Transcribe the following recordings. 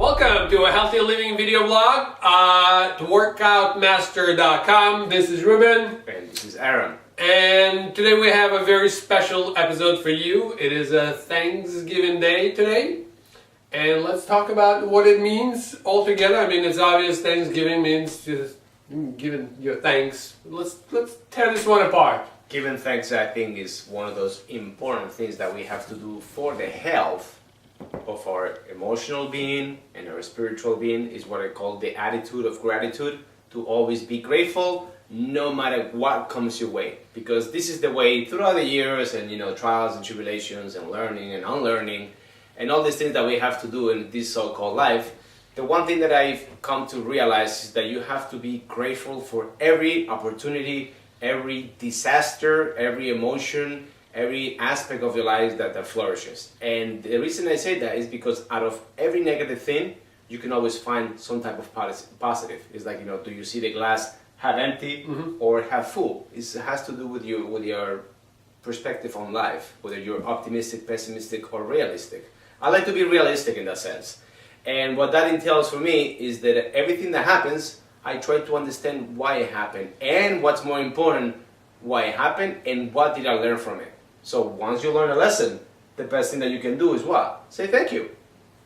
Welcome to a Healthy Living video blog at workoutmaster.com. This is Ruben. And this is Aram. And today we have a very special episode for you. It is a Thanksgiving Day today. And let's talk about what it means altogether. I mean, it's obvious Thanksgiving means just giving your thanks. Let's tear this one apart. Giving thanks, I think, is one of those important things that we have to do for the health of our emotional being and our spiritual being. Is what I call the attitude of gratitude, to always be grateful no matter what comes your way, because this is the way throughout the years and trials and tribulations and learning and unlearning and all these things that we have to do in this so-called life. The one thing that I've come to realize is that you have to be grateful for every opportunity, every disaster, every emotion, every aspect of your life that flourishes. And the reason I say that is because out of every negative thing, you can always find some type of positive. It's like, do you see the glass half empty or half full? It has to do with your perspective on life, whether you're optimistic, pessimistic, or realistic. I like to be realistic in that sense. And what that entails for me is that everything that happens, I try to understand why it happened, and what's more important, why it happened and what did I learn from it. So once you learn a lesson, the best thing that you can do is what? Say thank you.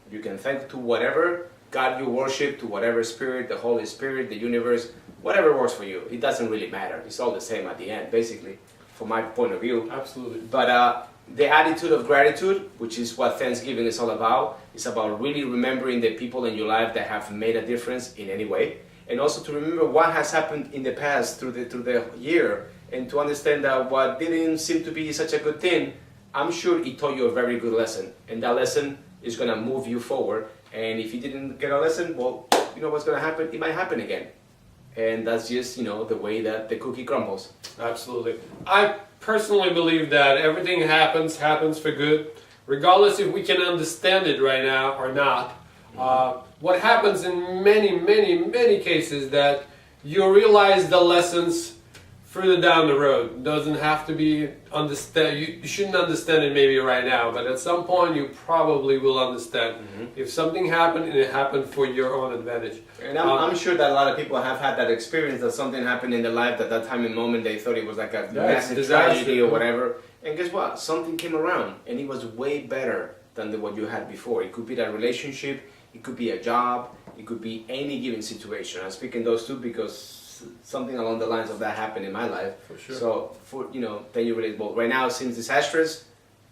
You can thank to whatever God you worship, to whatever spirit, the Holy Spirit, the universe, whatever works for you. It doesn't really matter. It's all the same at the end, basically, from my point of view. Absolutely. But the attitude of gratitude, which is what Thanksgiving is all about, is about really remembering the people in your life that have made a difference in any way. And also to remember what has happened in the past through the year, and to understand that what didn't seem to be such a good thing, I'm sure it taught you a very good lesson. And that lesson is going to move you forward. And if you didn't get a lesson, well, you know what's going to happen? It might happen again. And that's just, the way that the cookie crumbles. Absolutely. I personally believe that everything happens for good, regardless if we can understand it right now or not. What happens in many cases that you realize the lessons further down the road. It doesn't have to be understand. You shouldn't understand it maybe right now, but at some point you probably will understand. If something happened, and it happened for your own advantage. And I'm sure that a lot of people have had that experience, that something happened in their life that time and moment they thought it was like a massive tragedy or whatever. And guess what? Something came around and it was way better than what you had before. It could be that relationship, it could be a job, it could be any given situation. I'm speaking those two because something along the lines of that happened in my life. For sure. So then you relate. Well, right now it seems disastrous.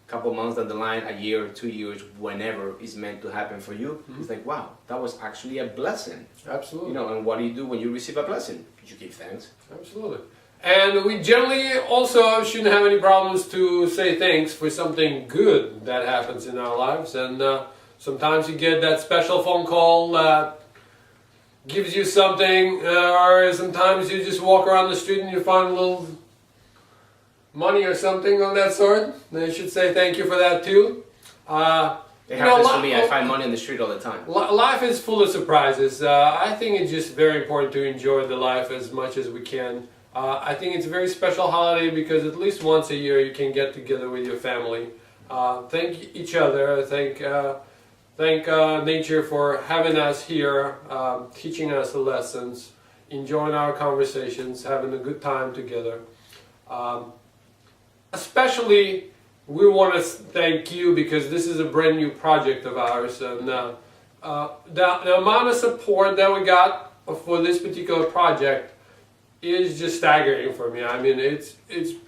A couple months down the line, a year, 2 years, whenever is meant to happen for you, it's like, wow, that was actually a blessing. Absolutely. And what do you do when you receive a blessing? You give thanks. Absolutely. And we generally also shouldn't have any problems to say thanks for something good that happens in our lives. And sometimes you get that special phone call that gives you something, or sometimes you just walk around the street and you find a little money or something of that sort. Then you should say thank you for that too. It happens to me. I find money on the street all the time. Life is full of surprises. I think it's just very important to enjoy the life as much as we can. I think it's a very special holiday because at least once a year you can get together with your family. Thank each other. Thank nature for having us here, teaching us the lessons, enjoying our conversations, having a good time together. Especially, we want to thank you because this is a brand new project of ours, and the amount of support that we got for this particular project is just staggering for me. I mean, it's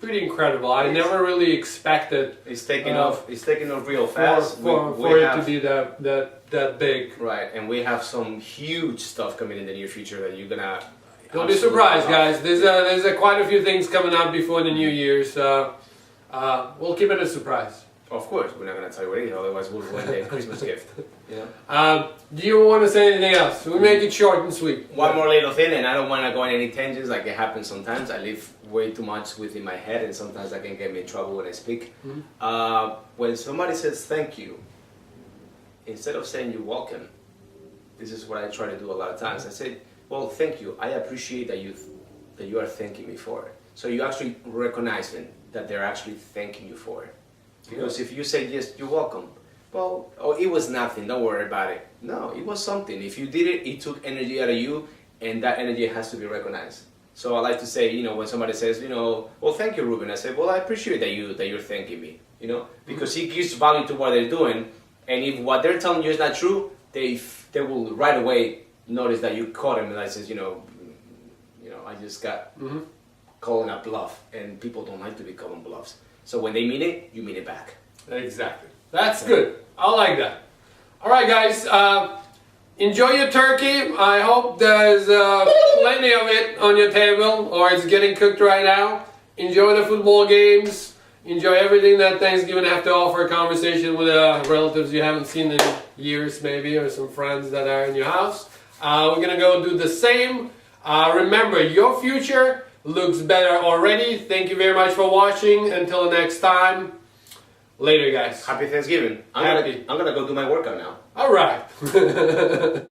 pretty incredible. I never really expected it's taking off. It's taking off real fast for it to be that big. Right, and we have some huge stuff coming in the near future that you're gonna. Don't be surprised, guys. There's quite a few things coming up before the New Year's. We'll keep it a surprise. Of course, we're not gonna tell you what it is. Otherwise, we'll ruin the Christmas gift. Do you want to say anything else? We make it short and sweet. One more little thing, and I don't want to go on any tangents like it happens sometimes. I live way too much within my head, and sometimes that can get me in trouble when I speak. When somebody says thank you, instead of saying you're welcome, this is what I try to do a lot of times. I say, well, thank you. I appreciate that you are thanking me for it. So you actually recognizing that they're actually thanking you for it. Because if you say yes, you're welcome, well, oh, it was nothing, don't worry about it. No, it was something. If you did it, it took energy out of you, and that energy has to be recognized. So I like to say, when somebody says, well, thank you, Ruben. I say, well, I appreciate that you're thanking me, because it gives value to what they're doing, and if what they're telling you is not true, they will right away notice that you caught him, and I says, I just got calling a bluff, and people don't like to be calling bluffs. So when they mean it, you mean it back. Exactly. That's good. I like that. All right, guys. Enjoy your turkey. I hope there's plenty of it on your table, or it's getting cooked right now. Enjoy the football games. Enjoy everything that Thanksgiving have to offer. A conversation with relatives you haven't seen in years, maybe, or some friends that are in your house. We're going to go do the same. Remember, your future looks better already. Thank you very much for watching. Until the next time. Later, guys. Happy Thanksgiving. I'm gonna go do my workout now. All right.